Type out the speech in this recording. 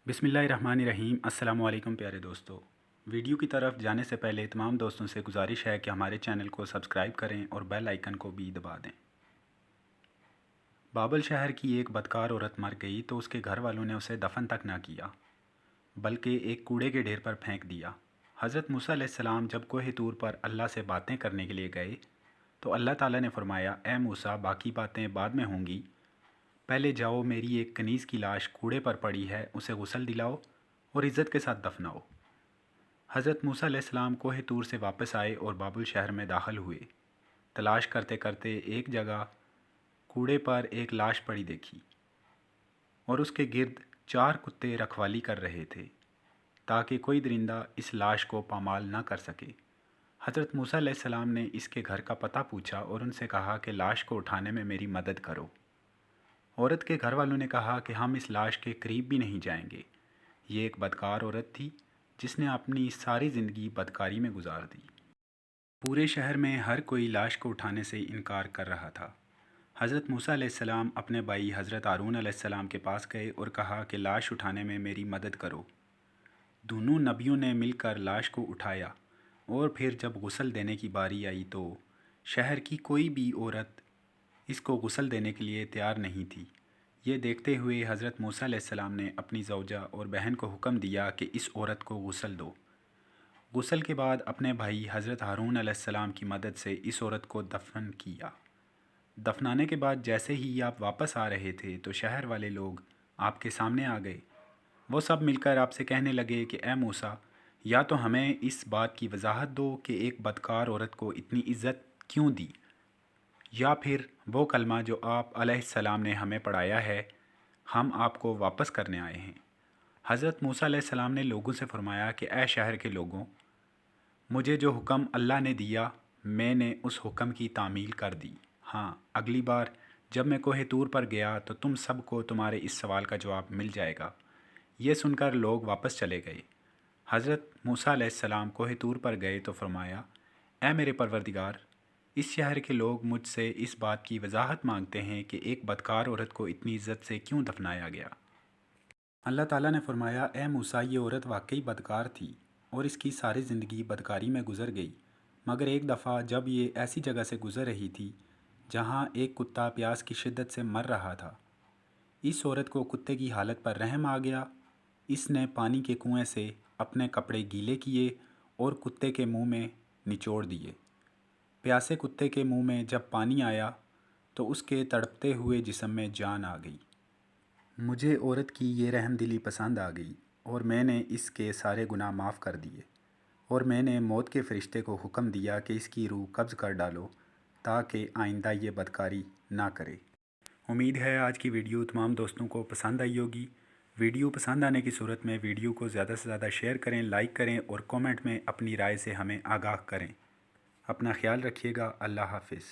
بسم اللہ الرحمن الرحیم۔ السلام علیکم پیارے دوستو، ویڈیو کی طرف جانے سے پہلے تمام دوستوں سے گزارش ہے کہ ہمارے چینل کو سبسکرائب کریں اور بیل آئیکن کو بھی دبا دیں۔ بابل شہر کی ایک بدکار عورت مر گئی تو اس کے گھر والوں نے اسے دفن تک نہ کیا بلکہ ایک کوڑے کے ڈھیر پر پھینک دیا۔ حضرت موسیٰ علیہ السلام جب کوہ طور پر اللہ سے باتیں کرنے کے لیے گئے تو اللہ تعالیٰ نے فرمایا، اے موسیٰ، باقی باتیں بعد میں ہوں گی، پہلے جاؤ، میری ایک کنیز کی لاش کوڑے پر پڑی ہے، اسے غسل دلاؤ اور عزت کے ساتھ دفناؤ۔ حضرت موسیٰ علیہ السلام کوہ طور سے واپس آئے اور بابل شہر میں داخل ہوئے۔ تلاش کرتے کرتے ایک جگہ کوڑے پر ایک لاش پڑی دیکھی اور اس کے گرد 4 کتے رکھوالی کر رہے تھے تاکہ کوئی درندہ اس لاش کو پامال نہ کر سکے۔ حضرت موسیٰ علیہ السلام نے اس کے گھر کا پتہ پوچھا اور ان سے کہا کہ لاش کو اٹھانے میں میری مدد کرو۔ عورت کے گھر والوں نے کہا کہ ہم اس لاش کے قریب بھی نہیں جائیں گے۔ یہ ایک بدکار عورت تھی جس نے اپنی ساری زندگی بدکاری میں گزار دی۔ پورے شہر میں ہر کوئی لاش کو اٹھانے سے انکار کر رہا تھا۔ حضرت موسیٰ علیہ السلام اپنے بھائی حضرت ہارون علیہ السلام کے پاس گئے اور کہا کہ لاش اٹھانے میں میری مدد کرو۔ دونوں نبیوں نے مل کر لاش کو اٹھایا اور پھر جب غسل دینے کی باری آئی تو شہر کی کوئی بھی عورت اس کو غسل دینے کے لیے تیار نہیں تھی۔ یہ دیکھتے ہوئے حضرت موسیٰ علیہ السلام نے اپنی زوجہ اور بہن کو حکم دیا کہ اس عورت کو غسل دو۔ غسل کے بعد اپنے بھائی حضرت ہارون علیہ السلام کی مدد سے اس عورت کو دفن کیا۔ دفنانے کے بعد جیسے ہی آپ واپس آ رہے تھے تو شہر والے لوگ آپ کے سامنے آ گئے۔ وہ سب مل کر آپ سے کہنے لگے کہ اے موسیٰ، یا تو ہمیں اس بات کی وضاحت دو کہ ایک بدکار عورت کو اتنی عزت کیوں دی، یا پھر وہ کلمہ جو آپ علیہ السلام نے ہمیں پڑھایا ہے ہم آپ کو واپس کرنے آئے ہیں۔ حضرت موسیٰ علیہ السلام نے لوگوں سے فرمایا کہ اے شہر کے لوگوں، مجھے جو حکم اللہ نے دیا میں نے اس حکم کی تعمیل کر دی۔ ہاں، اگلی بار جب میں کوہ طور پر گیا تو تم سب کو تمہارے اس سوال کا جواب مل جائے گا۔ یہ سن کر لوگ واپس چلے گئے۔ حضرت موسیٰ علیہ السلام کوہ طور پر گئے تو فرمایا، اے میرے پروردگار، اس شہر کے لوگ مجھ سے اس بات کی وضاحت مانگتے ہیں کہ ایک بدکار عورت کو اتنی عزت سے کیوں دفنایا گیا۔ اللہ تعالیٰ نے فرمایا، اے موسیٰ، یہ عورت واقعی بدکار تھی اور اس کی ساری زندگی بدکاری میں گزر گئی، مگر ایک دفعہ جب یہ ایسی جگہ سے گزر رہی تھی جہاں ایک کتا پیاس کی شدت سے مر رہا تھا، اس عورت کو کتے کی حالت پر رحم آ گیا۔ اس نے پانی کے کنویں سے اپنے کپڑے گیلے کیے اور کتے کے منہ میں نچوڑ دیے۔ پیاسے کتے کے منہ میں جب پانی آیا تو اس کے تڑپتے ہوئے جسم میں جان آ گئی۔ مجھے عورت کی یہ رحم دلی پسند آ گئی اور میں نے اس کے سارے گناہ معاف کر دیے، اور میں نے موت کے فرشتے کو حکم دیا کہ اس کی روح قبض کر ڈالو تاکہ آئندہ یہ بدکاری نہ کرے۔ امید ہے آج کی ویڈیو تمام دوستوں کو پسند آئی ہوگی۔ ویڈیو پسند آنے کی صورت میں ویڈیو کو زیادہ سے زیادہ شیئر کریں، لائک کریں اور کومنٹ میں اپنی رائے سے ہمیں آگاہ کریں۔ اپنا خیال رکھیے گا۔ اللہ حافظ۔